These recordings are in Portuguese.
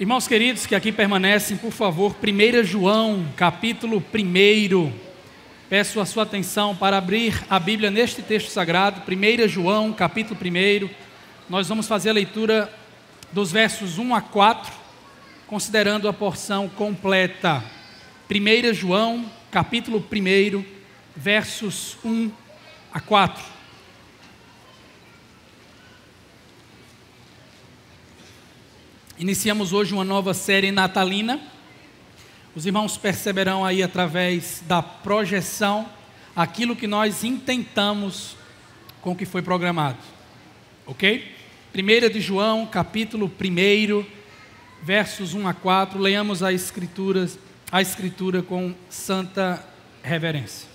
Irmãos queridos que aqui permanecem, por favor, 1 João, capítulo 1. Peço a sua atenção para abrir a Bíblia neste texto sagrado, 1 João, capítulo 1. Nós vamos fazer a leitura dos versos 1 a 4, considerando a porção completa. 1 João, capítulo 1, versos 1 a 4. Iniciamos hoje uma nova série natalina. Os irmãos perceberão aí através da projeção aquilo que nós intentamos com o que foi programado. Ok? 1 de João, capítulo 1, versos 1 a 4. Leamos a escritura com santa reverência.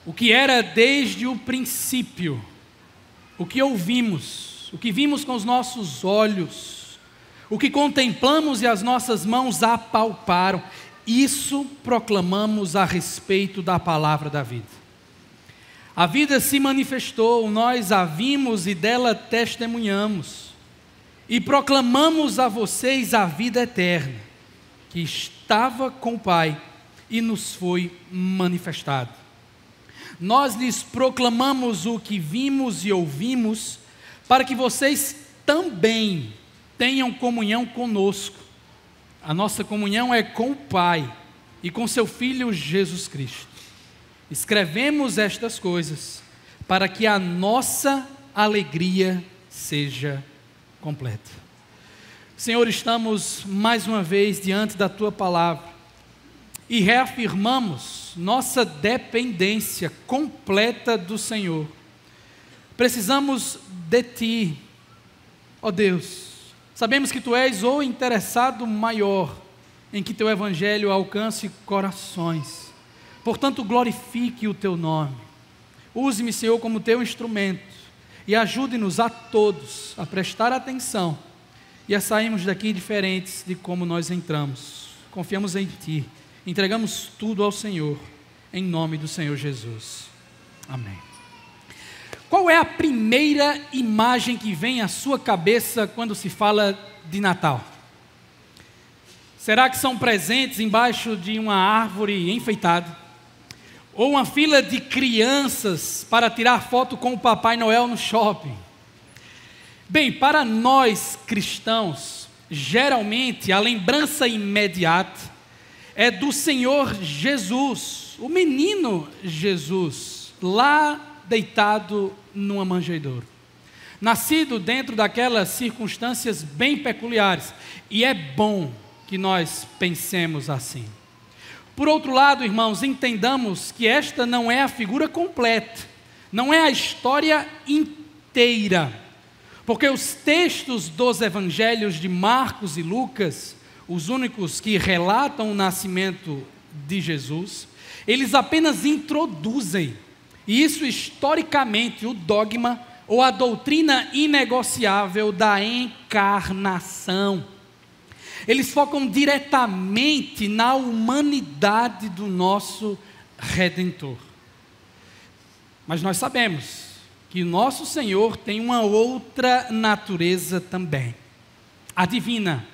O que era desde o princípio, o que ouvimos, o que vimos com os nossos olhos, o que contemplamos e as nossas mãos apalparam, isso proclamamos a respeito da palavra da vida. A vida se manifestou, nós a vimos e dela testemunhamos, e proclamamos a vocês a vida eterna, que estava com o Pai e nos foi manifestada. Nós lhes proclamamos o que vimos e ouvimos, para que vocês também tenham comunhão conosco. A nossa comunhão é com o Pai e com seu Filho Jesus Cristo. Escrevemos estas coisas para que a nossa alegria seja completa. Senhor, estamos mais uma vez diante da Tua Palavra e reafirmamos nossa dependência completa do Senhor. Precisamos de Ti, ó Deus. Sabemos que Tu és o interessado maior em que Teu Evangelho alcance corações. Portanto, glorifique o Teu nome. Use-me, Senhor, como Teu instrumento e ajude-nos a todos a prestar atenção e a sairmos daqui diferentes de como nós entramos. Confiamos em Ti, entregamos tudo ao Senhor, em nome do Senhor Jesus. Amém. Qual é a primeira imagem que vem à sua cabeça quando se fala de Natal? Será que são presentes embaixo de uma árvore enfeitada? Ou uma fila de crianças para tirar foto com o Papai Noel no shopping? Bem, para nós cristãos, geralmente a lembrança imediata é do Senhor Jesus, o menino Jesus, lá deitado numa manjedoura, nascido dentro daquelas circunstâncias bem peculiares, e é bom que nós pensemos assim. Por outro lado, irmãos, entendamos que esta não é a figura completa, não é a história inteira, porque os textos dos evangelhos de Marcos e Lucas, os únicos que relatam o nascimento de Jesus, eles apenas introduzem, e isso historicamente, o dogma ou a doutrina inegociável da encarnação. Eles focam diretamente na humanidade do nosso Redentor. Mas nós sabemos que o nosso Senhor tem uma outra natureza também, a divina.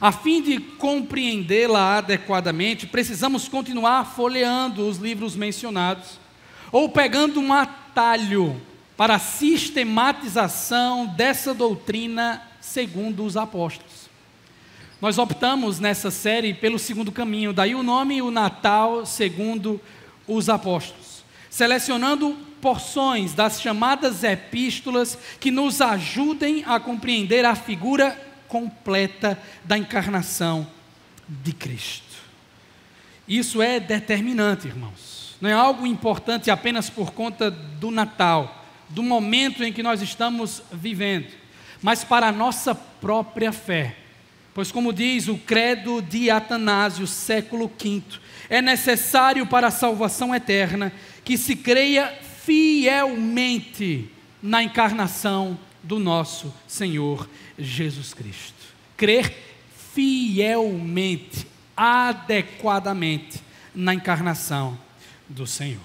A fim de compreendê-la adequadamente, precisamos continuar folheando os livros mencionados, ou pegando um atalho para a sistematização dessa doutrina segundo os apóstolos. Nós optamos nessa série pelo segundo caminho, daí o nome, o Natal segundo os apóstolos, selecionando porções das chamadas epístolas que nos ajudem a compreender a figura completa da encarnação de Cristo. Isso é determinante, irmãos. Não é algo importante apenas por conta do Natal, do momento em que nós estamos vivendo, mas para a nossa própria fé. Pois, como diz o credo de Atanásio, século V, é necessário para a salvação eterna que se creia fielmente na encarnação do nosso Senhor Jesus Cristo. Crer fielmente, adequadamente na encarnação do Senhor.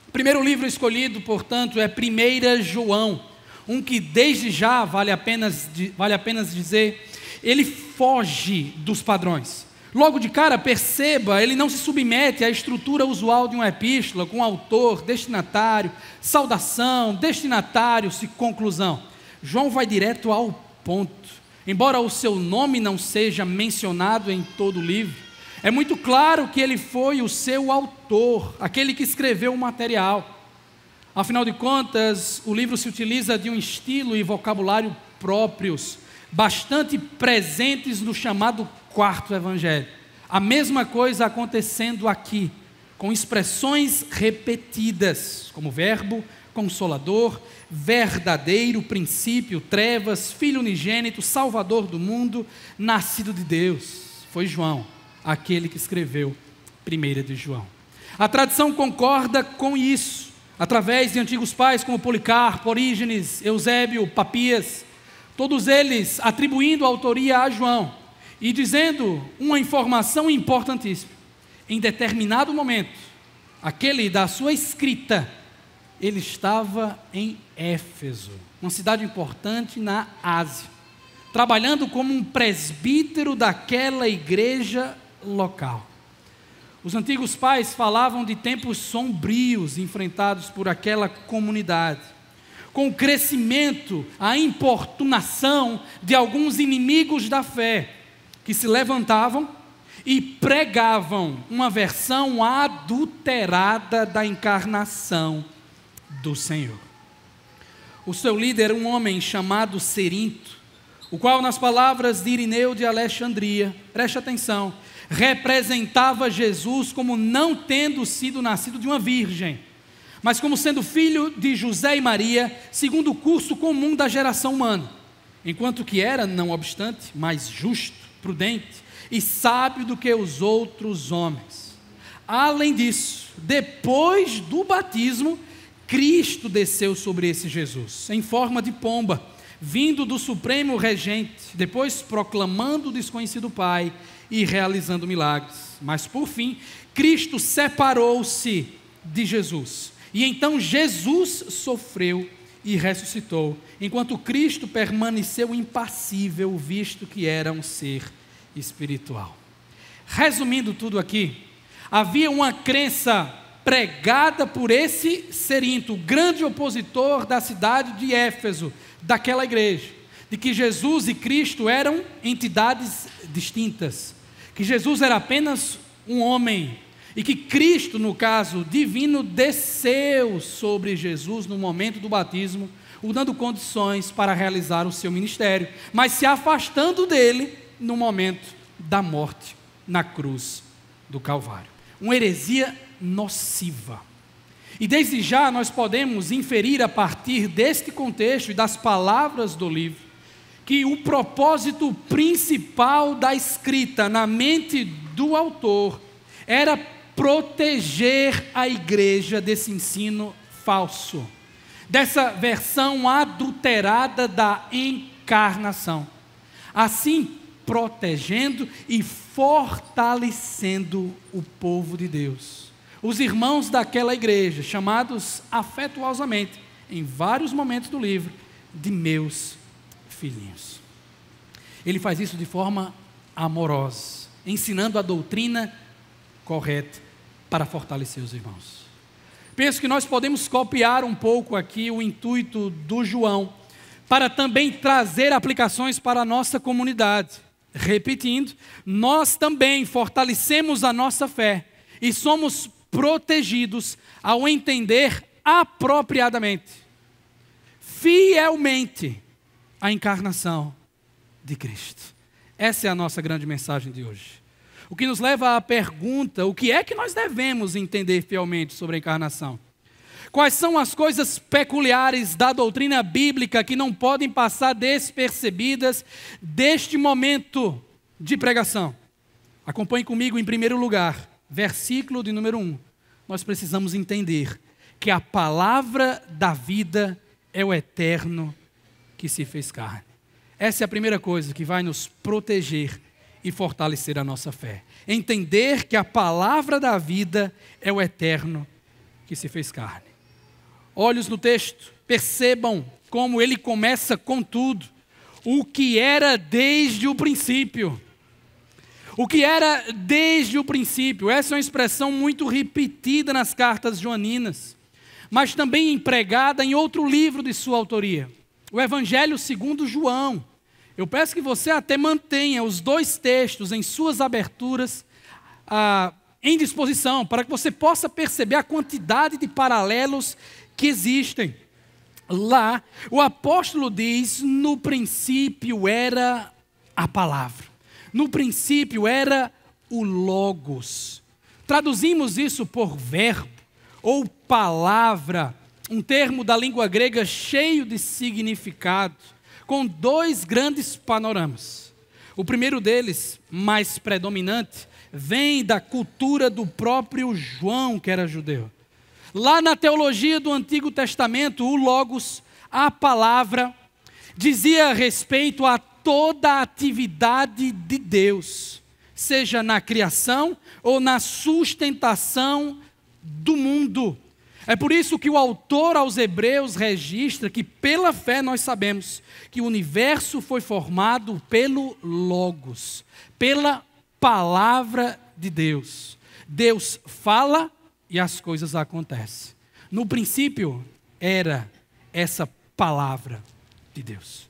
O primeiro livro escolhido, portanto, é 1 João, um que desde já, vale a pena dizer, ele foge dos padrões. Logo de cara, perceba, ele não se submete à estrutura usual de uma epístola, com autor, destinatário, saudação, destinatário, conclusão. João vai direto ao ponto. Embora o seu nome não seja mencionado em todo o livro, é muito claro que ele foi o seu autor, aquele que escreveu o material. Afinal de contas, o livro se utiliza de um estilo e vocabulário próprios, bastante presentes no chamado quarto evangelho. A mesma coisa acontecendo aqui, com expressões repetidas, como verbo, consolador, verdadeiro, princípio, trevas, filho unigênito, salvador do mundo, nascido de Deus. Foi João, aquele que escreveu 1 de João. A tradição concorda com isso, através de antigos pais como Policarpo, Orígenes, Eusébio, Papias, todos eles atribuindo a autoria a João e dizendo uma informação importantíssima. Em determinado momento, aquele da sua escrita, ele estava em Éfeso, uma cidade importante na Ásia, trabalhando como um presbítero daquela igreja local. Os antigos pais falavam de tempos sombrios enfrentados por aquela comunidade, com o crescimento, a importunação de alguns inimigos da fé, que se levantavam e pregavam uma versão adulterada da encarnação do Senhor. O seu líder era um homem chamado Cerinto, o qual, nas palavras de Irineu de Alexandria, preste atenção, representava Jesus como não tendo sido nascido de uma virgem, mas como sendo filho de José e Maria, segundo o curso comum da geração humana, enquanto que era, não obstante, mais justo, prudente e sábio do que os outros homens. Além disso, depois do batismo, Cristo desceu sobre esse Jesus, em forma de pomba, vindo do Supremo Regente, depois proclamando o desconhecido Pai e realizando milagres. Mas por fim, Cristo separou-se de Jesus. E então Jesus sofreu e ressuscitou, enquanto Cristo permaneceu impassível, visto que era um ser espiritual. Resumindo tudo aqui, havia uma crença pregada por esse Cerinto, grande opositor da cidade de Éfeso, daquela igreja, de que Jesus e Cristo eram entidades distintas, que Jesus era apenas um homem, e que Cristo, no caso divino, desceu sobre Jesus no momento do batismo, o dando condições para realizar o seu ministério, mas se afastando dele no momento da morte na cruz do Calvário. Uma heresia nociva. E desde já nós podemos inferir a partir deste contexto e das palavras do livro, que o propósito principal da escrita na mente do autor era proteger a igreja desse ensino falso, dessa versão adulterada da encarnação, assim protegendo e fortalecendo o povo de Deus, os irmãos daquela igreja, chamados afetuosamente, em vários momentos do livro, de meus filhinhos. Ele faz isso de forma amorosa, ensinando a doutrina correta para fortalecer os irmãos. Penso que nós podemos copiar um pouco aqui o intuito do João, para também trazer aplicações para a nossa comunidade. Repetindo, nós também fortalecemos a nossa fé e somos protegidos ao entender apropriadamente, fielmente, a encarnação de Cristo. Essa é a nossa grande mensagem de hoje. O que nos leva à pergunta: o que é que nós devemos entender fielmente sobre a encarnação? Quais são as coisas peculiares da doutrina bíblica que não podem passar despercebidas deste momento de pregação? Acompanhe comigo em primeiro lugar, versículo de número 1. Nós precisamos entender que a palavra da vida é o eterno que se fez carne. Essa é a primeira coisa que vai nos proteger e fortalecer a nossa fé. Entender que a palavra da vida é o eterno que se fez carne. Olhos no texto, percebam como ele começa com tudo. O que era desde o princípio. O que era desde o princípio. Essa é uma expressão muito repetida nas cartas joaninas, mas também empregada em outro livro de sua autoria, o Evangelho segundo João. Eu peço que você até mantenha os dois textos em suas aberturas em disposição, para que você possa perceber a quantidade de paralelos que existem. Lá, o apóstolo diz: no princípio era a palavra. No princípio era o Logos. Traduzimos isso por verbo ou palavra, um termo da língua grega cheio de significado, com dois grandes panoramas. O primeiro deles, mais predominante, vem da cultura do próprio João, que era judeu. Lá na teologia do Antigo Testamento, o Logos, a palavra, dizia respeito a toda a atividade de Deus, seja na criação ou na sustentação do mundo. É por isso que o autor aos Hebreus registra que pela fé nós sabemos que o universo foi formado pelo Logos, pela palavra de Deus. Deus fala e as coisas acontecem. No princípio era essa palavra de Deus.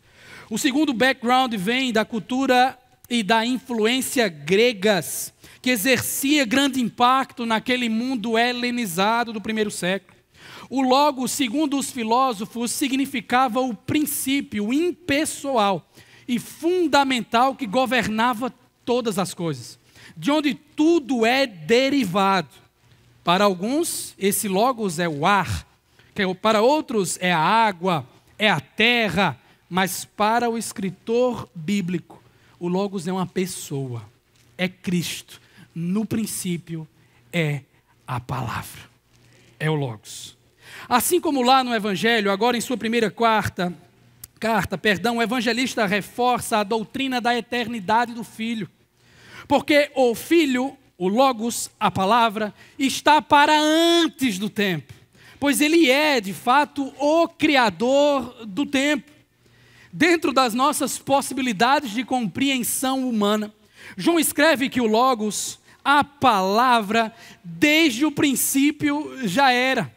O segundo background vem da cultura e da influência gregas, que exercia grande impacto naquele mundo helenizado do primeiro século. O Logos, segundo os filósofos, significava o princípio impessoal e fundamental que governava todas as coisas, de onde tudo é derivado. Para alguns, esse Logos é o ar, para outros é a água, é a terra, mas para o escritor bíblico, o Logos é uma pessoa, é Cristo. No princípio é a palavra, é o Logos. Assim como lá no Evangelho, agora em sua primeira carta, o evangelista reforça a doutrina da eternidade do Filho. Porque o Filho, o Logos, a palavra, está para antes do tempo, pois ele é, de fato, o Criador do tempo. Dentro das nossas possibilidades de compreensão humana, João escreve que o Logos, a palavra, desde o princípio já era.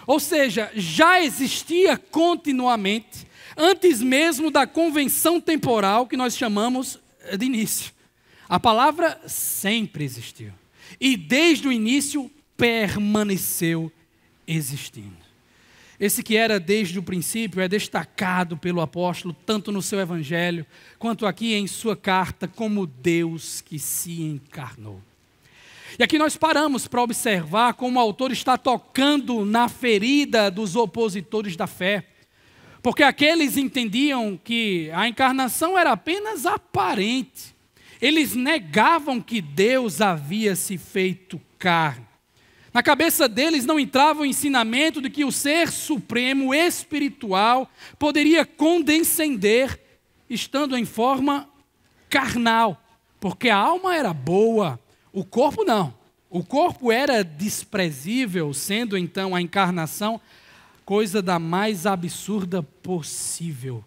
Ou seja, já existia continuamente, antes mesmo da convenção temporal que nós chamamos de início. A palavra sempre existiu e desde o início permaneceu existindo. Esse que era desde o princípio é destacado pelo apóstolo tanto no seu evangelho quanto aqui em sua carta como Deus que se encarnou. E aqui nós paramos para observar como o autor está tocando na ferida dos opositores da fé, porque aqueles entendiam que a encarnação era apenas aparente. Eles negavam que Deus havia se feito carne. Na cabeça deles não entrava o ensinamento de que o ser supremo espiritual poderia condescender estando em forma carnal, porque a alma era boa, o corpo não. O corpo era desprezível, sendo então a encarnação coisa da mais absurda possível.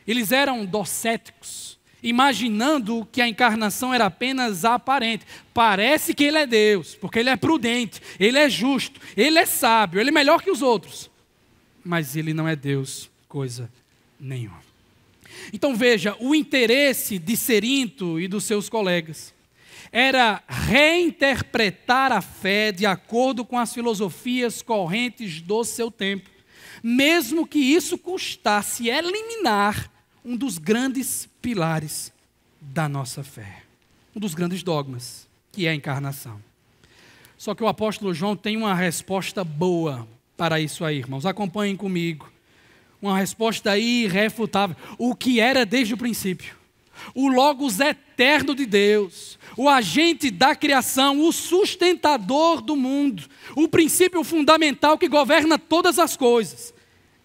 Eles eram docéticos, imaginando que a encarnação era apenas aparente. Parece que ele é Deus, porque ele é prudente, ele é justo, ele é sábio, ele é melhor que os outros. Mas ele não é Deus, coisa nenhuma. Então veja, o interesse de Cerinto e dos seus colegas era reinterpretar a fé de acordo com as filosofias correntes do seu tempo, mesmo que isso custasse eliminar um dos grandes pilares da nossa fé, um dos grandes dogmas, que é a encarnação. Só que o apóstolo João tem uma resposta boa para isso aí, irmãos. Acompanhem comigo. Uma resposta irrefutável. O que era desde o princípio. O Logos eterno de Deus, o agente da criação, o sustentador do mundo, o princípio fundamental que governa todas as coisas,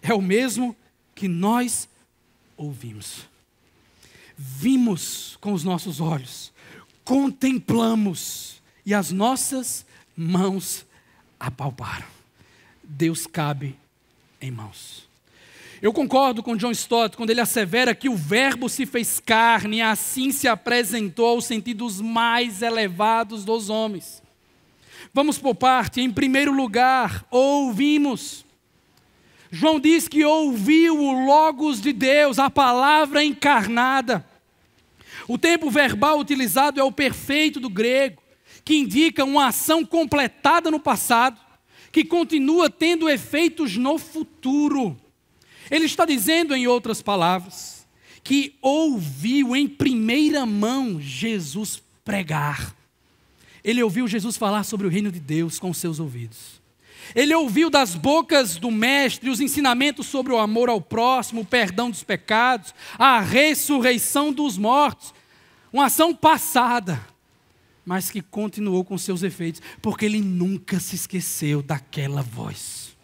é o mesmo que nós ouvimos, vimos com os nossos olhos, contemplamos e as nossas mãos apalparam. Deus cabe em mãos. Eu concordo com John Stott quando ele assevera que o Verbo se fez carne e assim se apresentou aos sentidos mais elevados dos homens. Vamos por parte. Em primeiro lugar, ouvimos. João diz que ouviu o Logos de Deus, a palavra encarnada. O tempo verbal utilizado é o perfeito do grego, que indica uma ação completada no passado, que continua tendo efeitos no futuro. Ele está dizendo, em outras palavras, que ouviu em primeira mão Jesus pregar. Ele ouviu Jesus falar sobre o reino de Deus com seus ouvidos. Ele ouviu das bocas do Mestre os ensinamentos sobre o amor ao próximo, o perdão dos pecados, a ressurreição dos mortos. Uma ação passada, mas que continuou com seus efeitos, porque ele nunca se esqueceu daquela voz.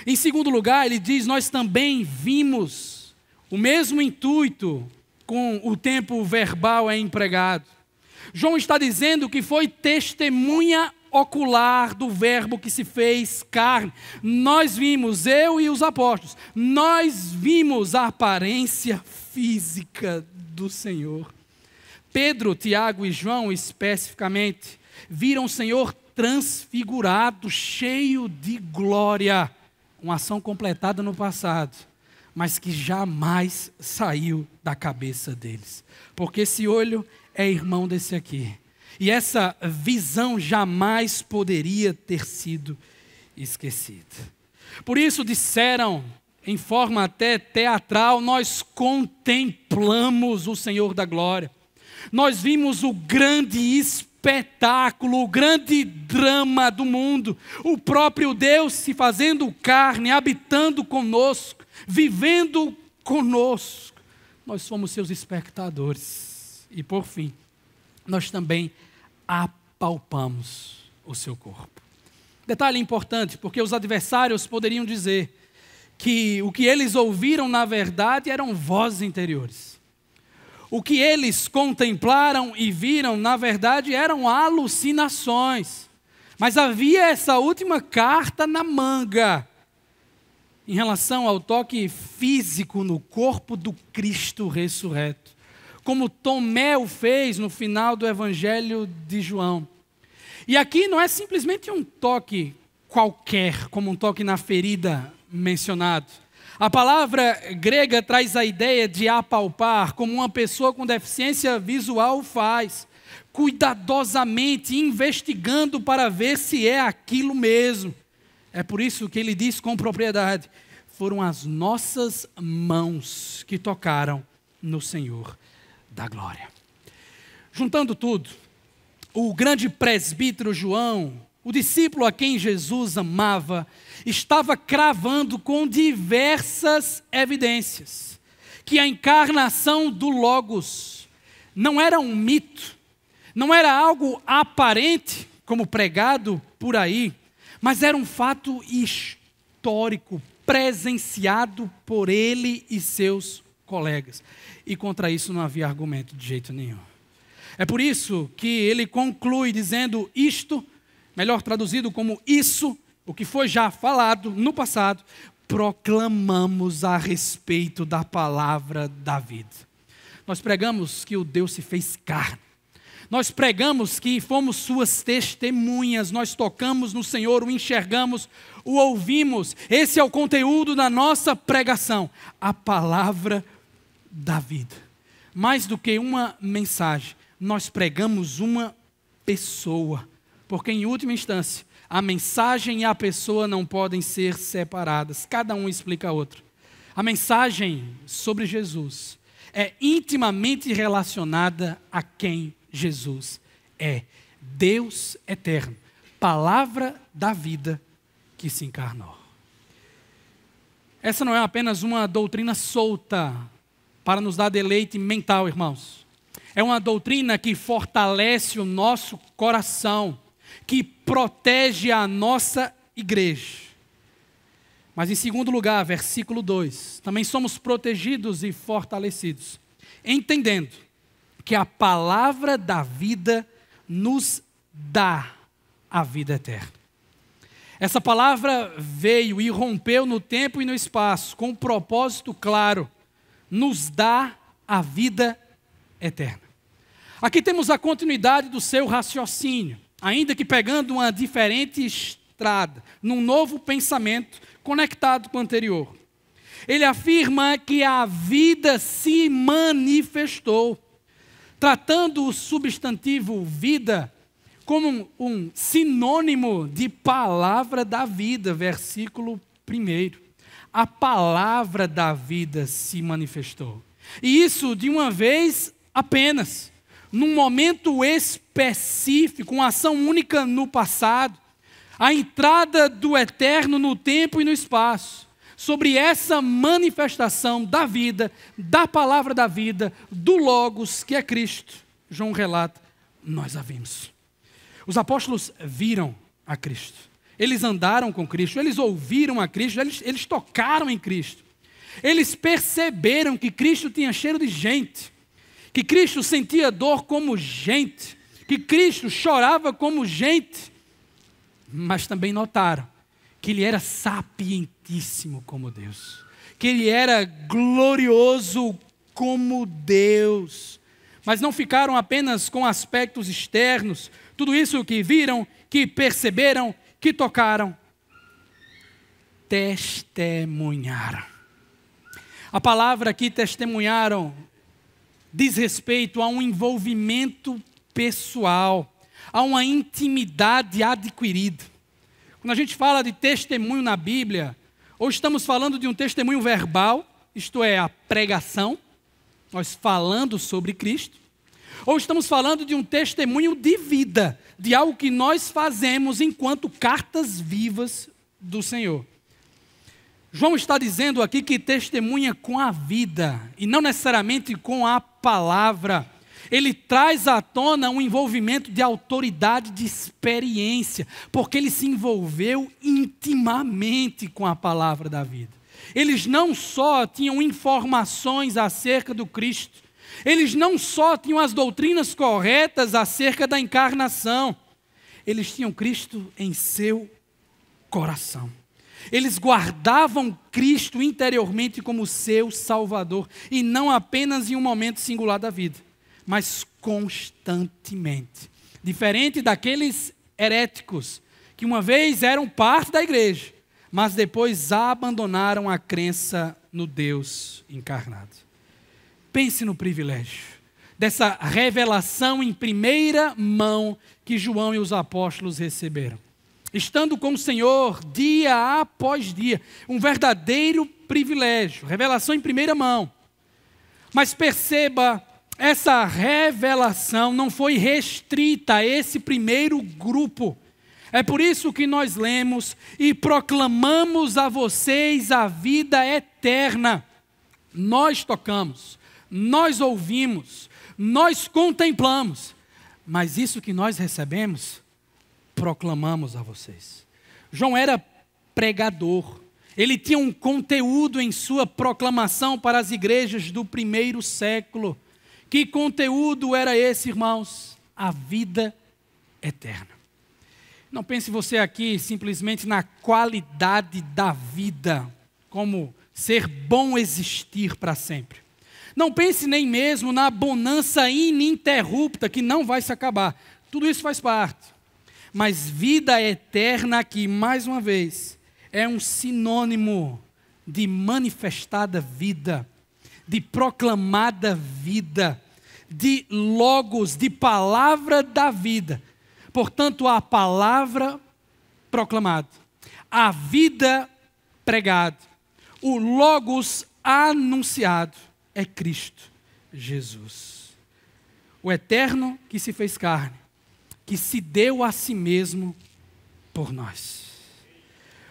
Em segundo lugar, ele diz, nós também vimos o mesmo intuito com o tempo verbal é empregado. João está dizendo que foi testemunha ocular do verbo que se fez carne. Nós vimos, eu e os apóstolos, nós vimos a aparência física do Senhor. Pedro, Tiago e João, especificamente, viram o Senhor transfigurado, cheio de glória. Uma ação completada no passado, mas que jamais saiu da cabeça deles. Porque esse olho é irmão desse aqui. E essa visão jamais poderia ter sido esquecida. Por isso disseram, em forma até teatral, nós contemplamos o Senhor da glória. Nós vimos o grande espetáculo, o grande drama do mundo, o próprio Deus se fazendo carne, habitando conosco, vivendo conosco. Nós somos seus espectadores. E por fim, nós também apalpamos o seu corpo. Detalhe importante, porque os adversários poderiam dizer que o que eles ouviram na verdade eram vozes interiores. O que eles contemplaram e viram, na verdade, eram alucinações. Mas havia essa última carta na manga, em relação ao toque físico no corpo do Cristo ressurreto. Como Tomé o fez no final do Evangelho de João. E aqui não é simplesmente um toque qualquer, como um toque na ferida mencionado. A palavra grega traz a ideia de apalpar, como uma pessoa com deficiência visual faz, cuidadosamente investigando para ver se é aquilo mesmo. É por isso que ele diz com propriedade, foram as nossas mãos que tocaram no Senhor da glória. Juntando tudo, o grande presbítero João, o discípulo a quem Jesus amava, estava cravando com diversas evidências que a encarnação do Logos não era um mito, não era algo aparente, como pregado por aí, mas era um fato histórico, presenciado por ele e seus colegas. E contra isso não havia argumento de jeito nenhum. É por isso que ele conclui dizendo isto, melhor traduzido como isso, o que foi já falado no passado, proclamamos a respeito da palavra da vida. Nós pregamos que o Deus se fez carne. Nós pregamos que fomos suas testemunhas, nós tocamos no Senhor, o enxergamos, o ouvimos. Esse é o conteúdo da nossa pregação, a palavra da vida. Mais do que uma mensagem, nós pregamos uma pessoa, porque em última instância, a mensagem e a pessoa não podem ser separadas, cada um explica a outra. A mensagem sobre Jesus é intimamente relacionada a quem Jesus é. Deus eterno, palavra da vida que se encarnou. Essa não é apenas uma doutrina solta para nos dar deleite mental, irmãos. É uma doutrina que fortalece o nosso coração, que protege a nossa igreja. Mas em segundo lugar, versículo 2, também somos protegidos e fortalecidos, entendendo que a palavra da vida nos dá a vida eterna. Essa palavra veio e rompeu no tempo e no espaço, com um propósito claro: nos dá a vida eterna. Aqui temos a continuidade do seu raciocínio, ainda que pegando uma diferente estrada, num novo pensamento conectado com o anterior. Ele afirma que a vida se manifestou, tratando o substantivo vida como um sinônimo de palavra da vida, versículo 1. A palavra da vida se manifestou. E isso de uma vez apenas, num momento específico, uma ação única no passado, a entrada do eterno no tempo e no espaço. Sobre essa manifestação da vida, da palavra da vida, do Logos, que é Cristo, João relata, nós a vimos. Os apóstolos viram a Cristo, eles andaram com Cristo, eles ouviram a Cristo, eles tocaram em Cristo. Eles perceberam que Cristo tinha cheiro de gente, que Cristo sentia dor como gente, que Cristo chorava como gente, mas também notaram que Ele era sapientíssimo como Deus, que Ele era glorioso como Deus. Mas não ficaram apenas com aspectos externos, tudo isso que viram, que perceberam, que tocaram, testemunharam. A palavra aqui, testemunharam, diz respeito a um envolvimento pessoal, a uma intimidade adquirida. Quando a gente fala de testemunho na Bíblia, ou estamos falando de um testemunho verbal, isto é, a pregação, nós falando sobre Cristo, ou estamos falando de um testemunho de vida, de algo que nós fazemos enquanto cartas vivas do Senhor. João está dizendo aqui que testemunha com a vida, e não necessariamente com a palavra. Ele traz à tona um envolvimento de autoridade, de experiência, porque ele se envolveu intimamente com a palavra da vida. Eles não só tinham informações acerca do Cristo, eles não só tinham as doutrinas corretas acerca da encarnação, eles tinham Cristo em seu coração. Eles guardavam Cristo interiormente como seu Salvador, e não apenas em um momento singular da vida, mas constantemente. Diferente daqueles heréticos que uma vez eram parte da igreja, mas depois abandonaram a crença no Deus encarnado. Pense no privilégio dessa revelação em primeira mão que João e os apóstolos receberam. Estando com o Senhor dia após dia, um verdadeiro privilégio, revelação em primeira mão. Mas perceba, essa revelação não foi restrita a esse primeiro grupo. É por isso que nós lemos e proclamamos a vocês a vida eterna. Nós tocamos, nós ouvimos, nós contemplamos, mas isso que nós recebemos, proclamamos a vocês. João era pregador. Ele tinha um conteúdo em sua proclamação para as igrejas do primeiro século. Que conteúdo era esse, irmãos? A vida eterna. Não pense você aqui simplesmente na qualidade da vida, como ser bom existir para sempre. Não pense nem mesmo na bonança ininterrupta que não vai se acabar. Tudo isso faz parte. Mas vida eterna aqui, mais uma vez, é um sinônimo de manifestada vida, de proclamada vida, de logos, de palavra da vida. Portanto, a palavra proclamada, a vida pregada, o logos anunciado é Cristo Jesus. O eterno que se fez carne, que se deu a si mesmo por nós.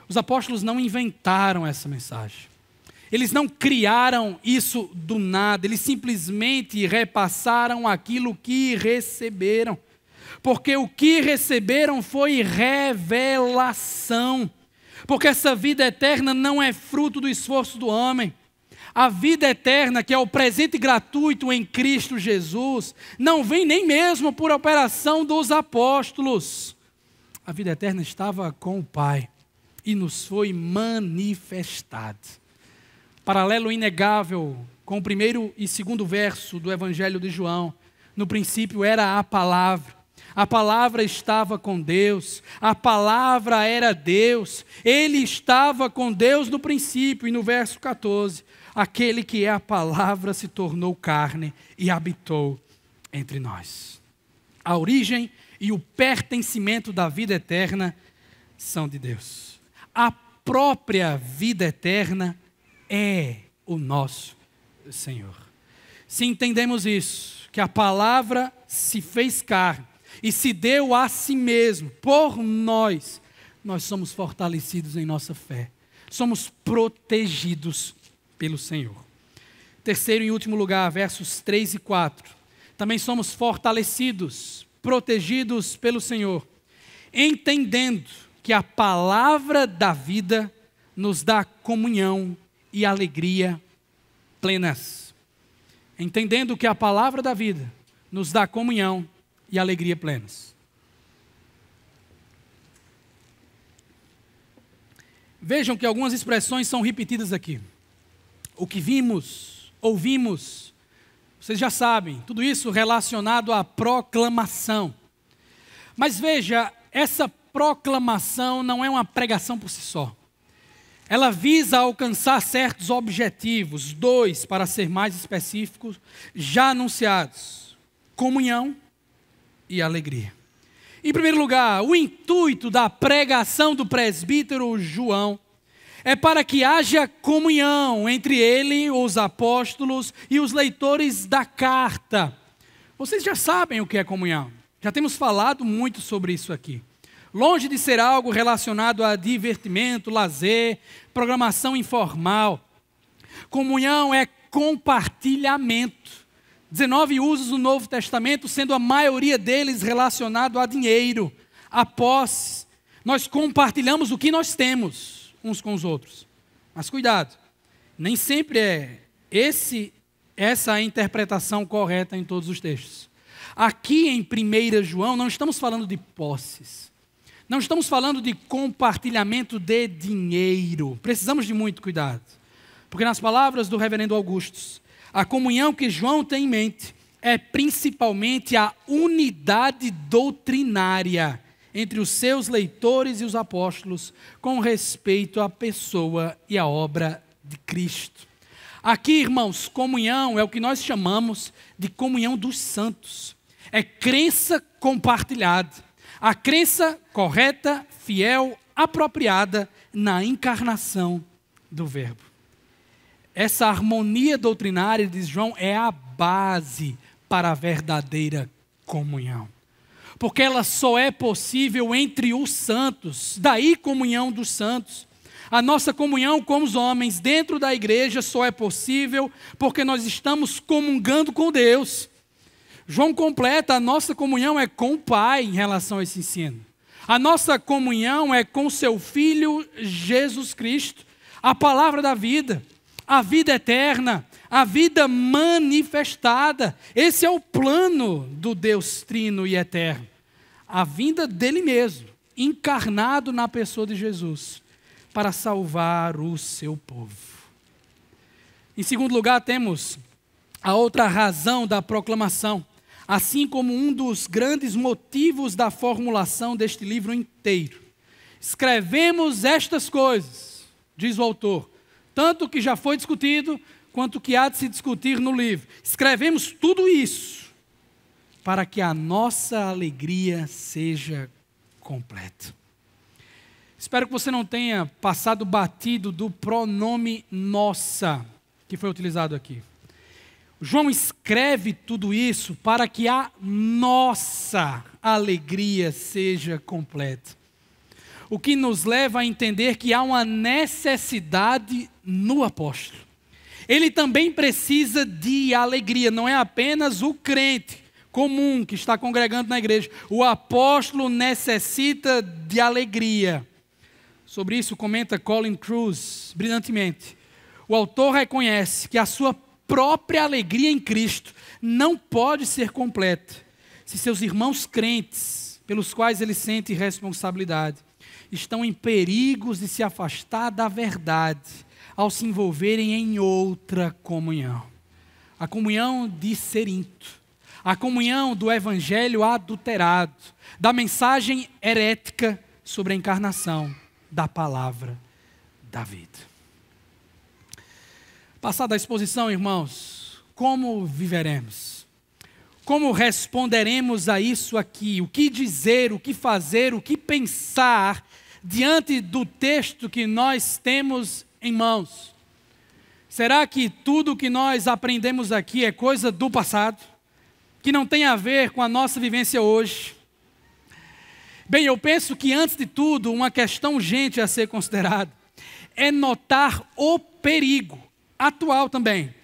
Os apóstolos não inventaram essa mensagem. Eles não criaram isso do nada. Eles simplesmente repassaram aquilo que receberam. Porque o que receberam foi revelação. Porque essa vida eterna não é fruto do esforço do homem. A vida eterna, que é o presente gratuito em Cristo Jesus, não vem nem mesmo por operação dos apóstolos. A vida eterna estava com o Pai. e nos foi manifestado. Paralelo inegável com o primeiro e segundo verso do Evangelho de João. No princípio era a palavra estava com Deus, a palavra era Deus, ele estava com Deus no princípio. E no verso 14, aquele que é a palavra se tornou carne e habitou entre nós. A origem e o pertencimento da vida eterna são de Deus. A própria vida eterna é o nosso Senhor. Se entendemos isso, que a palavra se fez carne e se deu a si mesmo por nós, nós somos fortalecidos em nossa fé. Somos protegidos pelo Senhor. Terceiro e último lugar, versos 3 e 4. Também somos fortalecidos, protegidos pelo Senhor, entendendo que a palavra da vida nos dá comunhão e alegria plenas. Entendendo que a palavra da vida nos dá comunhão e alegria plenas. Vejam que algumas expressões são repetidas aqui. O que vimos, ouvimos, vocês já sabem, tudo isso relacionado à proclamação. Mas veja, essa proclamação não é uma pregação por si só. Ela visa alcançar certos objetivos, 2, para ser mais específicos, já anunciados: comunhão e alegria. Em primeiro lugar, o intuito da pregação do presbítero João é para que haja comunhão entre ele, os apóstolos e os leitores da carta. Vocês já sabem o que é comunhão. Já temos falado muito sobre isso aqui. Longe de ser algo relacionado a divertimento, lazer, programação informal. Comunhão é compartilhamento. 19 usos no Novo Testamento, sendo a maioria deles relacionado a dinheiro, a posse. Nós compartilhamos o que nós temos uns com os outros. Mas cuidado, nem sempre é essa a interpretação correta em todos os textos. Aqui em 1 João não estamos falando de posses. Não estamos falando de compartilhamento de dinheiro. Precisamos de muito cuidado. Porque nas palavras do reverendo Augustus, a comunhão que João tem em mente é principalmente a unidade doutrinária entre os seus leitores e os apóstolos com respeito à pessoa e à obra de Cristo. Aqui, irmãos, comunhão é o que nós chamamos de comunhão dos santos. É crença compartilhada. A crença correta, fiel, apropriada na encarnação do Verbo. Essa harmonia doutrinária, diz João, é a base para a verdadeira comunhão. Porque ela só é possível entre os santos, daí comunhão dos santos. A nossa comunhão com os homens dentro da igreja só é possível porque nós estamos comungando com Deus. João completa, a nossa comunhão é com o Pai em relação a esse ensino. A nossa comunhão é com seu Filho Jesus Cristo, a palavra da vida, a vida eterna, a vida manifestada. Esse é o plano do Deus Trino e Eterno. A vinda dele mesmo, encarnado na pessoa de Jesus, para salvar o seu povo. Em segundo lugar, temos a outra razão da proclamação, assim como um dos grandes motivos da formulação deste livro inteiro. Escrevemos estas coisas, diz o autor, tanto o que já foi discutido, quanto o que há de se discutir no livro. Escrevemos tudo isso para que a nossa alegria seja completa. Espero que você não tenha passado batido do pronome nossa, que foi utilizado aqui. João escreve tudo isso para que a nossa alegria seja completa. O que nos leva a entender que há uma necessidade no apóstolo. Ele também precisa de alegria, não é apenas o crente comum que está congregando na igreja. O apóstolo necessita de alegria. Sobre isso comenta Colin Kruse brilhantemente. O autor reconhece que a sua própria alegria em Cristo não pode ser completa se seus irmãos crentes, pelos quais ele sente responsabilidade, estão em perigos de se afastar da verdade ao se envolverem em outra comunhão. A comunhão de Cerinto, a comunhão do evangelho adulterado, da mensagem herética sobre a encarnação da palavra da vida. Passada a exposição, irmãos, como viveremos? Como responderemos a isso aqui? O que dizer, o que fazer, o que pensar diante do texto que nós temos em mãos? Será que tudo o que nós aprendemos aqui é coisa do passado, que não tem a ver com a nossa vivência hoje? Bem, eu penso que antes de tudo, uma questão urgente a ser considerada é notar o perigo, atual também,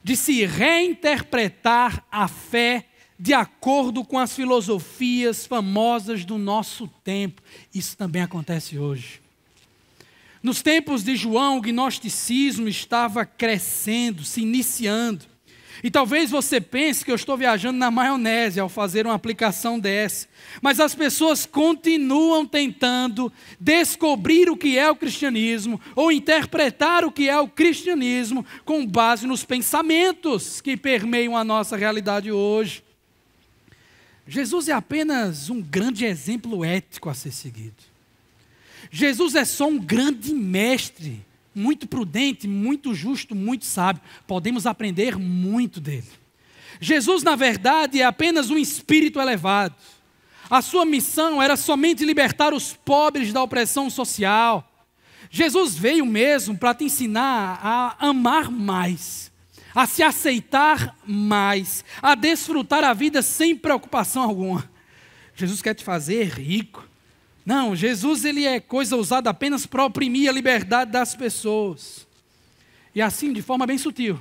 de se reinterpretar a fé de acordo com as filosofias famosas do nosso tempo. Isso também acontece hoje. Nos tempos de João, o gnosticismo estava crescendo, se iniciando. E talvez você pense que eu estou viajando na maionese ao fazer uma aplicação dessa. Mas as pessoas continuam tentando descobrir o que é o cristianismo ou interpretar o que é o cristianismo com base nos pensamentos que permeiam a nossa realidade hoje. Jesus é apenas um grande exemplo ético a ser seguido. Jesus é só um grande mestre, muito prudente, muito justo, muito sábio. Podemos aprender muito dele. Jesus, na verdade, é apenas um espírito elevado. A sua missão era somente libertar os pobres da opressão social. Jesus veio mesmo para te ensinar a amar mais, a se aceitar mais, a desfrutar a vida sem preocupação alguma. Jesus quer te fazer rico. Não, Jesus ele é coisa usada apenas para oprimir a liberdade das pessoas. E assim, de forma bem sutil,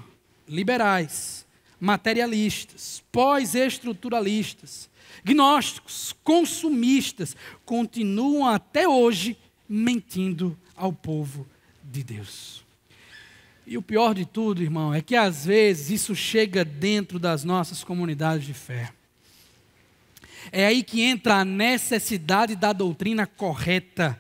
liberais, materialistas, pós-estruturalistas, gnósticos, consumistas, continuam até hoje mentindo ao povo de Deus. E o pior de tudo, irmão, é que às vezes isso chega dentro das nossas comunidades de fé. É aí que entra a necessidade da doutrina correta,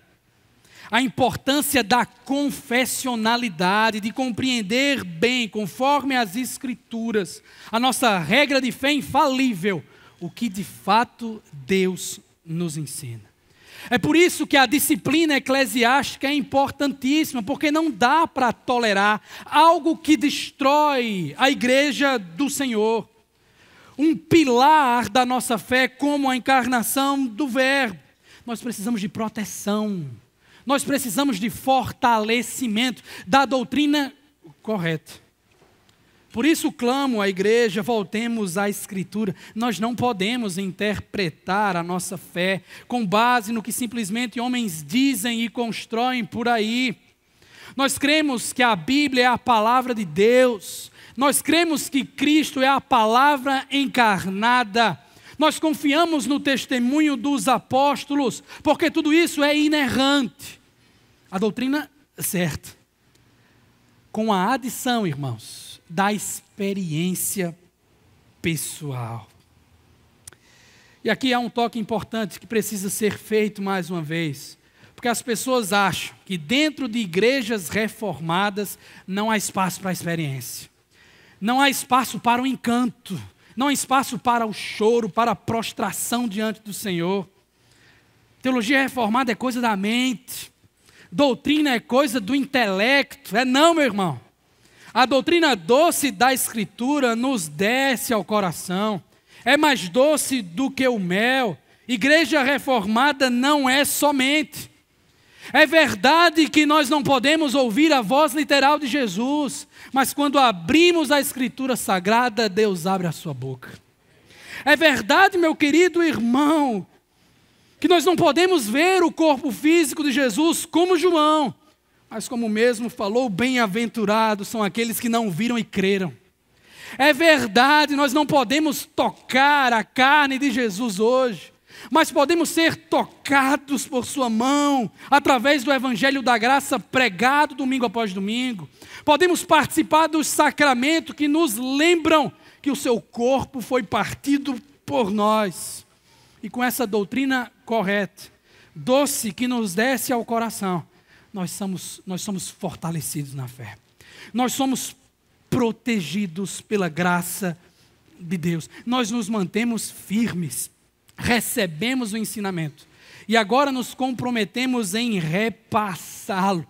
a importância da confessionalidade, de compreender bem, conforme as Escrituras, a nossa regra de fé infalível, o que de fato Deus nos ensina. É por isso que a disciplina eclesiástica é importantíssima, porque não dá para tolerar algo que destrói a igreja do Senhor. Um pilar da nossa fé como a encarnação do Verbo. Nós precisamos de proteção, nós precisamos de fortalecimento da doutrina correta. Por isso clamo à igreja, voltemos à Escritura. Nós não podemos interpretar a nossa fé com base no que simplesmente homens dizem e constroem por aí. Nós cremos que a Bíblia é a palavra de Deus. Nós cremos que Cristo é a palavra encarnada. Nós confiamos no testemunho dos apóstolos, porque tudo isso é inerrante. A doutrina certa. Com a adição, irmãos, da experiência pessoal. E aqui há um toque importante que precisa ser feito mais uma vez. Porque as pessoas acham que dentro de igrejas reformadas não há espaço para a experiência. Não há espaço para o encanto, não há espaço para o choro, para a prostração diante do Senhor. Teologia reformada é coisa da mente, doutrina é coisa do intelecto. Não, meu irmão. A doutrina doce da Escritura nos desce ao coração, é mais doce do que o mel. Igreja reformada não é somente. É verdade que nós não podemos ouvir a voz literal de Jesus, mas quando abrimos a Escritura Sagrada, Deus abre a sua boca. É verdade, meu querido irmão, que nós não podemos ver o corpo físico de Jesus como João, mas como mesmo falou, bem-aventurados são aqueles que não viram e creram. É verdade, nós não podemos tocar a carne de Jesus hoje, mas podemos ser tocados por sua mão, através do Evangelho da Graça pregado domingo após domingo. Podemos participar dos sacramentos que nos lembram que o seu corpo foi partido por nós. E com essa doutrina correta, doce que nos desce ao coração, nós somos fortalecidos na fé. Nós somos protegidos pela graça de Deus. Nós nos mantemos firmes, recebemos o ensinamento e agora nos comprometemos em repassá-lo,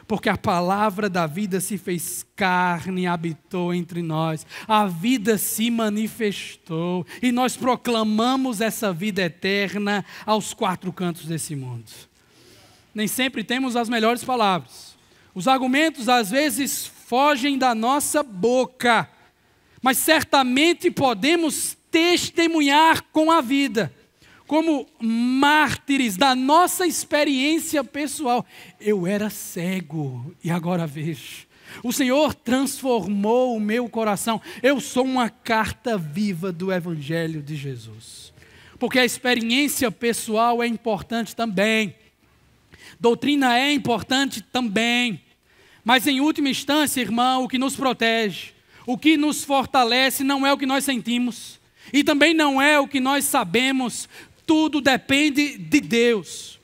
porque a palavra da vida se fez carne e habitou entre nós. A vida se manifestou e nós proclamamos essa vida eterna aos quatro cantos desse mundo. Nem sempre temos as melhores palavras. Os argumentos às vezes fogem da nossa boca, mas certamente podemos testemunhar com a vida, como mártires da nossa experiência pessoal. Eu era cego e agora vejo. O Senhor transformou o meu coração. Eu sou uma carta viva do Evangelho de Jesus. Porque a experiência pessoal é importante também. Doutrina é importante também. Mas em última instância, irmão, o que nos protege, o que nos fortalece não é o que nós sentimos. E também não é o que nós sabemos. Tudo depende de Deus.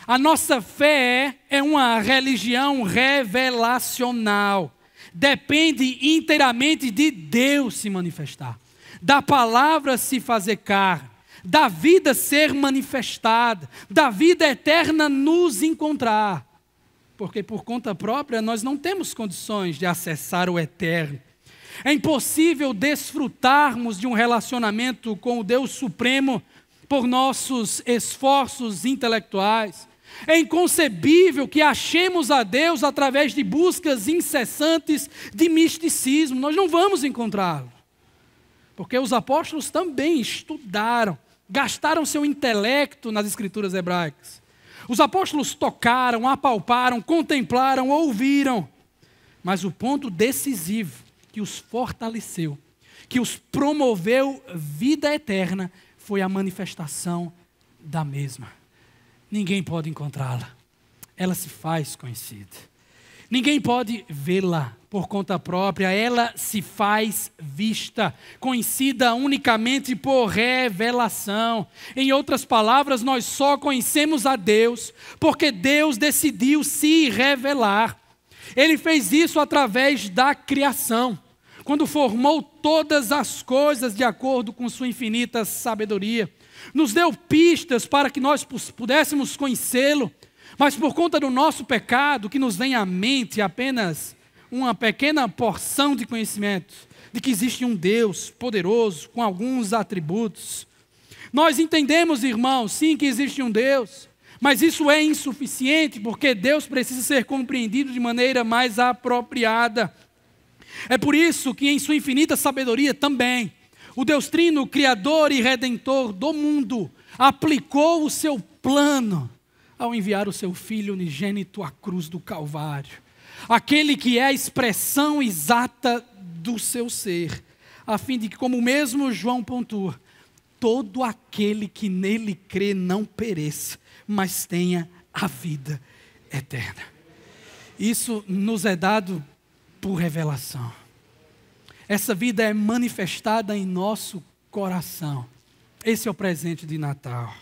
A nossa fé é uma religião revelacional. Depende inteiramente de Deus se manifestar, da palavra se fazer carne, da vida ser manifestada, da vida eterna nos encontrar. Porque por conta própria nós não temos condições de acessar o eterno. É impossível desfrutarmos de um relacionamento com o Deus Supremo por nossos esforços intelectuais. É inconcebível que achemos a Deus através de buscas incessantes de misticismo. Nós não vamos encontrá-lo. Porque os apóstolos também estudaram, gastaram seu intelecto nas escrituras hebraicas. Os apóstolos tocaram, apalparam, contemplaram, ouviram. Mas o ponto decisivo que os fortaleceu, que os promoveu vida eterna, foi a manifestação da mesma. Ninguém pode encontrá-la. Ela se faz conhecida. Ninguém pode vê-la por conta própria. Ela se faz vista, conhecida unicamente por revelação. Em outras palavras, nós só conhecemos a Deus porque Deus decidiu se revelar. Ele fez isso através da criação, quando formou todas as coisas de acordo com sua infinita sabedoria. Nos deu pistas para que nós pudéssemos conhecê-lo, mas por conta do nosso pecado, que nos vem à mente apenas uma pequena porção de conhecimento, de que existe um Deus poderoso, com alguns atributos. Nós entendemos, irmãos, sim, que existe um Deus, mas isso é insuficiente, porque Deus precisa ser compreendido de maneira mais apropriada. É por isso que em sua infinita sabedoria também, o Deus Trino, Criador e Redentor do mundo, aplicou o seu plano ao enviar o seu Filho unigênito à cruz do Calvário. Aquele que é a expressão exata do seu ser, a fim de que, como mesmo João pontua, todo aquele que nele crê não pereça, mas tenha a vida eterna. Isso nos é dado por revelação. Essa vida é manifestada em nosso coração. Esse é o presente de Natal.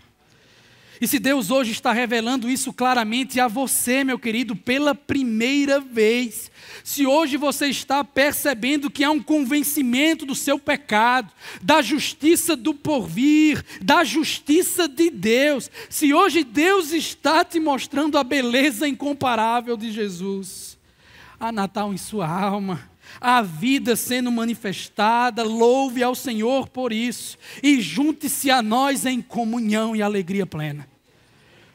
E se Deus hoje está revelando isso claramente a você, meu querido, pela primeira vez, se hoje você está percebendo que há um convencimento do seu pecado, da justiça do porvir, da justiça de Deus, se hoje Deus está te mostrando a beleza incomparável de Jesus, há Natal em sua alma, a vida sendo manifestada, louve ao Senhor por isso, e junte-se a nós em comunhão e alegria plena.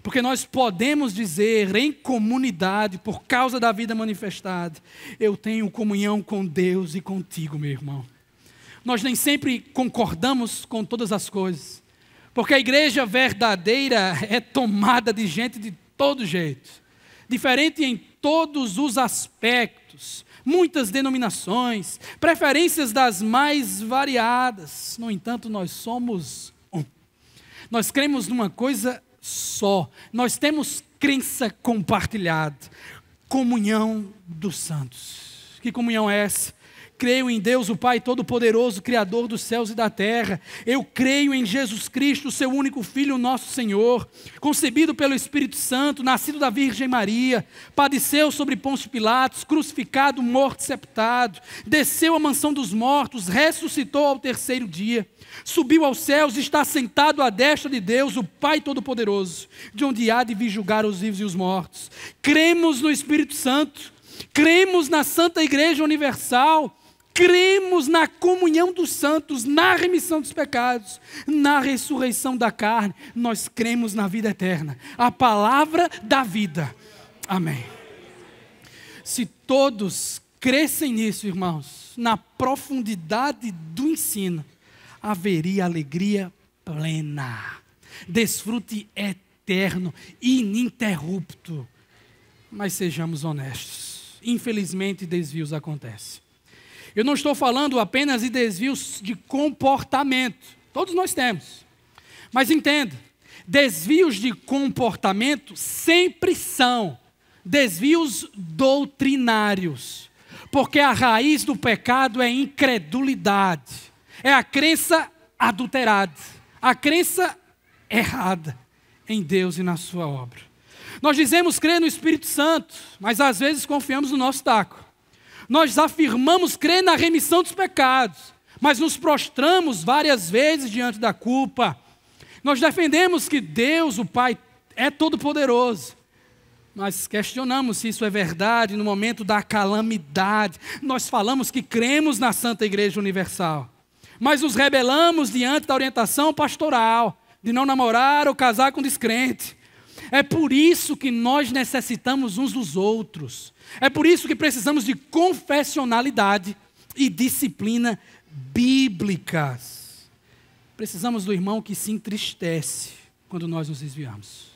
Porque nós podemos dizer em comunidade, por causa da vida manifestada, eu tenho comunhão com Deus e contigo, meu irmão. Nós nem sempre concordamos com todas as coisas, porque a igreja verdadeira é tomada de gente de todo jeito, diferente em todos os aspectos, muitas denominações, preferências das mais variadas. No entanto, nós somos um. Nós cremos numa coisa só. Nós temos crença compartilhada, comunhão dos santos. Que comunhão é essa? creio em Deus, o Pai Todo-Poderoso, Criador dos céus e da terra. Eu creio em Jesus Cristo, seu único Filho, nosso Senhor, concebido pelo Espírito Santo, nascido da Virgem Maria, padeceu sobre Pôncio Pilatos, crucificado, morto e sepultado, desceu à mansão dos mortos, ressuscitou ao terceiro dia, subiu aos céus e está sentado à destra de Deus, o Pai Todo-Poderoso, de onde há de vir julgar os vivos e os mortos. Cremos no Espírito Santo, cremos na Santa Igreja Universal, cremos na comunhão dos santos, na remissão dos pecados, na ressurreição da carne. Nós cremos na vida eterna, a palavra da vida. Amém. Se todos crescem nisso, irmãos, na profundidade do ensino, haveria alegria plena, desfrute eterno, ininterrupto. Mas sejamos honestos, infelizmente desvios acontecem. Eu não estou falando apenas de desvios de comportamento, todos nós temos. Mas entenda, desvios de comportamento sempre são desvios doutrinários, porque a raiz do pecado é incredulidade, é a crença adulterada, a crença errada em Deus e na sua obra. Nós dizemos crer no Espírito Santo, mas às vezes confiamos no nosso taco. Nós afirmamos crer na remissão dos pecados, mas nos prostramos várias vezes diante da culpa. Nós defendemos que Deus, o Pai, é todo-poderoso, mas questionamos se isso é verdade no momento da calamidade. Nós falamos que cremos na Santa Igreja Universal, mas nos rebelamos diante da orientação pastoral, de não namorar ou casar com descrente. É por isso que nós necessitamos uns dos outros. É por isso que precisamos de confessionalidade e disciplina bíblicas. Precisamos do irmão que se entristece quando nós nos desviamos.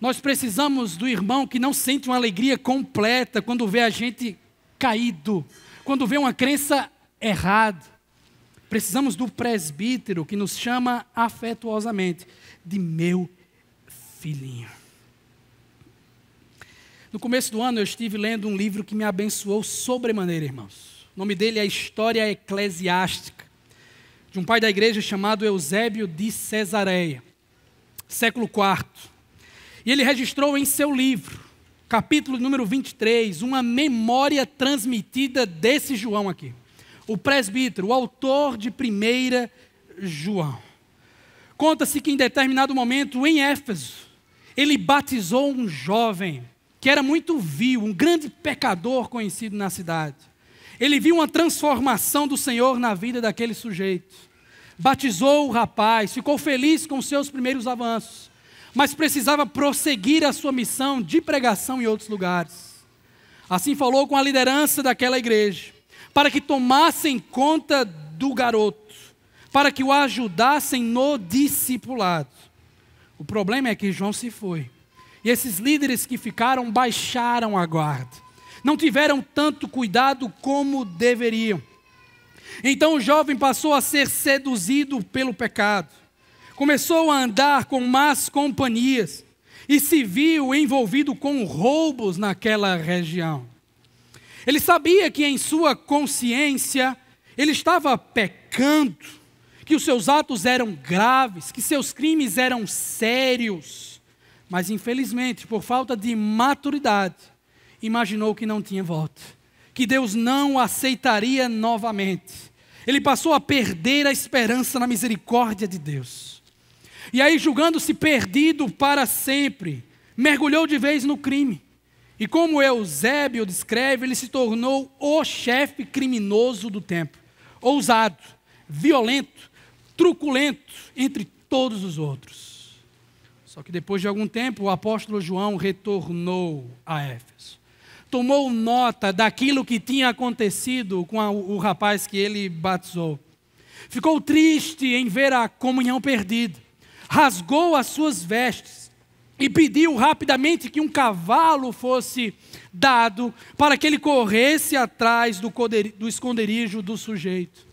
Nós precisamos do irmão que não sente uma alegria completa quando vê a gente caído, quando vê uma crença errada. Precisamos do presbítero que nos chama afetuosamente de meu filhinho. No começo do ano eu estive lendo um livro que me abençoou sobremaneira, irmãos. O nome dele é História Eclesiástica, de um pai da igreja chamado Eusébio de Cesareia, século IV. E ele registrou em seu livro, capítulo número 23, uma memória transmitida desse João aqui. O presbítero, o autor de 1 João. Conta-se que em determinado momento, em Éfeso, ele batizou um jovem que era muito vil, um grande pecador conhecido na cidade. Ele viu uma transformação do Senhor na vida daquele sujeito. Batizou o rapaz, ficou feliz com os seus primeiros avanços, mas precisava prosseguir a sua missão de pregação em outros lugares. Assim falou com a liderança daquela igreja, para que tomassem conta do garoto, para que o ajudassem no discipulado. O problema é que João se foi. E esses líderes que ficaram baixaram a guarda. Não tiveram tanto cuidado como deveriam. Então o jovem passou a ser seduzido pelo pecado. Começou a andar com más companhias e se viu envolvido com roubos naquela região. Ele sabia que em sua consciência ele estava pecando, que os seus atos eram graves, que seus crimes eram sérios, mas infelizmente, por falta de maturidade, imaginou que não tinha volta, que Deus não o aceitaria novamente. Ele passou a perder a esperança na misericórdia de Deus. E aí, julgando-se perdido para sempre, mergulhou de vez no crime. E como Eusébio descreve, ele se tornou o chefe criminoso do tempo, ousado, violento, truculento entre todos os outros. Só que depois de algum tempo, o apóstolo João retornou a Éfeso. Tomou nota daquilo que tinha acontecido com o rapaz que ele batizou. Ficou triste em ver a comunhão perdida. Rasgou as suas vestes e pediu rapidamente que um cavalo fosse dado para que ele corresse atrás do esconderijo do sujeito.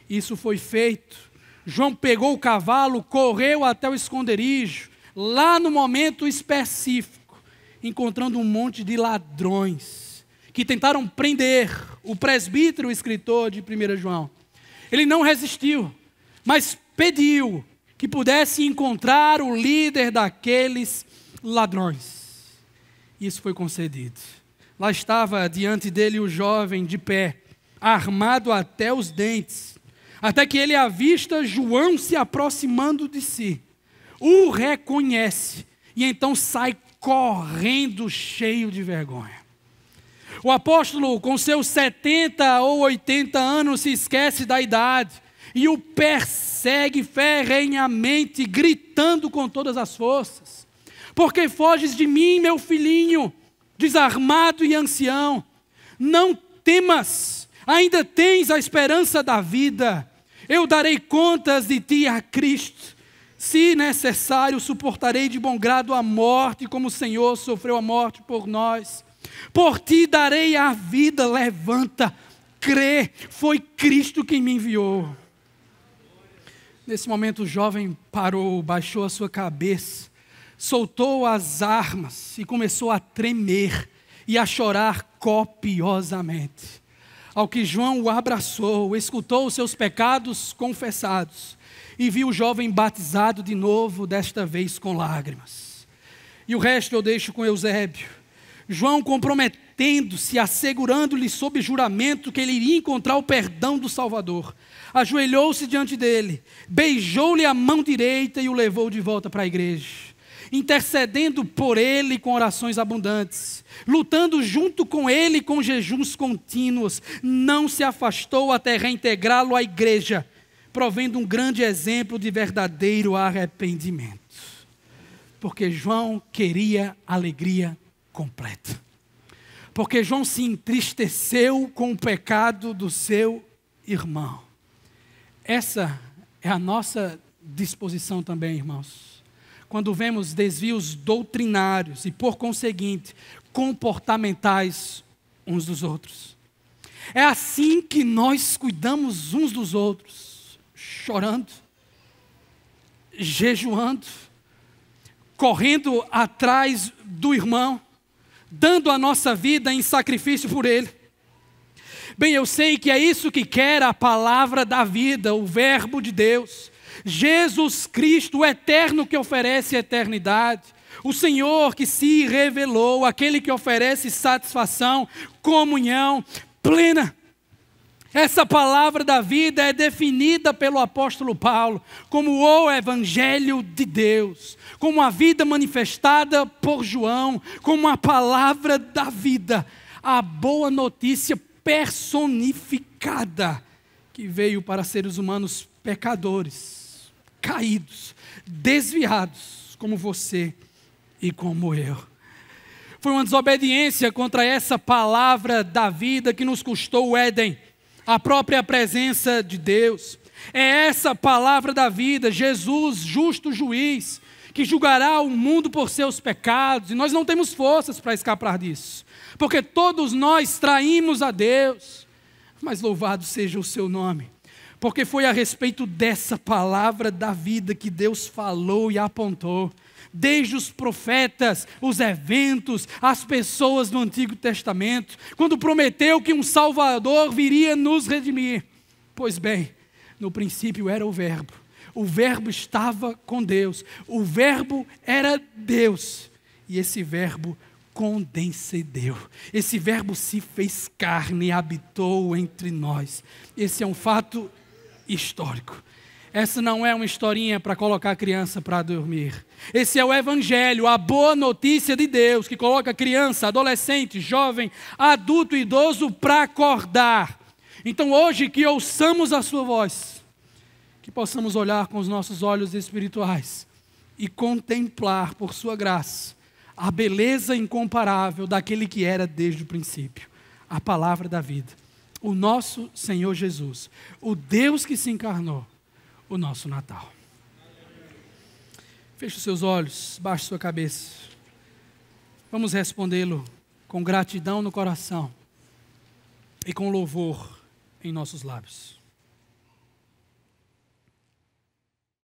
Isso foi feito. João pegou o cavalo, correu até o esconderijo, lá no momento específico, encontrando um monte de ladrões que tentaram prender o presbítero escritor de 1 João. Ele não resistiu, mas pediu que pudesse encontrar o líder daqueles ladrões. Isso foi concedido. Lá estava diante dele o jovem de pé, armado até os dentes, até que ele avista João se aproximando de si, o reconhece e então sai correndo cheio de vergonha. O apóstolo, com seus 70 ou 80 anos, se esquece da idade e o persegue ferrenhamente, gritando com todas as forças: "Por que foges de mim, meu filhinho, desarmado e ancião? Não temas, ainda tens a esperança da vida. Eu darei contas de ti a Cristo. Se necessário, suportarei de bom grado a morte, como o Senhor sofreu a morte por nós. Por ti darei a vida, levanta, crê, foi Cristo quem me enviou." Nesse momento o jovem parou, baixou a sua cabeça, soltou as armas e começou a tremer e a chorar copiosamente. Ao que João o abraçou, escutou os seus pecados confessados e viu o jovem batizado de novo, desta vez com lágrimas. E o resto eu deixo com Eusébio. João, comprometendo-se, assegurando-lhe sob juramento que ele iria encontrar o perdão do Salvador, ajoelhou-se diante dele, beijou-lhe a mão direita e o levou de volta para a igreja, intercedendo por ele com orações abundantes, lutando junto com ele com jejuns contínuos. Não se afastou até reintegrá-lo à igreja, provendo um grande exemplo de verdadeiro arrependimento. Porque João queria alegria completa. Porque João se entristeceu com o pecado do seu irmão. Essa é a nossa disposição também, irmãos. Quando vemos desvios doutrinários e, por conseguinte, comportamentais uns dos outros. É assim que nós cuidamos uns dos outros, chorando, jejuando, correndo atrás do irmão, dando a nossa vida em sacrifício por ele. Bem, eu sei que é isso que quer a palavra da vida, o verbo de Deus, Jesus Cristo, o eterno que oferece eternidade, o Senhor que se revelou, aquele que oferece satisfação, comunhão plena. Essa palavra da vida é definida pelo apóstolo Paulo como o Evangelho de Deus, como a vida manifestada por João, como a palavra da vida, a boa notícia personificada que veio para seres humanos pecadores, caídos, desviados, como você e como eu. Foi uma desobediência contra essa palavra da vida que nos custou o Éden, a própria presença de Deus. É essa palavra da vida, Jesus, justo juiz, que julgará o mundo por seus pecados, e nós não temos forças para escapar disso, porque todos nós traímos a Deus, mas louvado seja o seu nome, porque foi a respeito dessa palavra da vida que Deus falou e apontou, desde os profetas, os eventos, as pessoas do Antigo Testamento, quando prometeu que um Salvador viria nos redimir. Pois bem, no princípio era o Verbo estava com Deus, o Verbo era Deus, e esse Verbo condescendeu, esse Verbo se fez carne e habitou entre nós. Esse é um fato histórico. Essa não é uma historinha para colocar a criança para dormir. Esse é o Evangelho, a boa notícia de Deus, que coloca criança, adolescente, jovem, adulto e idoso para acordar. Então hoje que ouçamos a sua voz, que possamos olhar com os nossos olhos espirituais e contemplar por sua graça a beleza incomparável daquele que era desde o princípio, a palavra da vida, o nosso Senhor Jesus, o Deus que se encarnou, o nosso Natal. Feche os seus olhos, baixe sua cabeça. Vamos respondê-lo com gratidão no coração e com louvor em nossos lábios.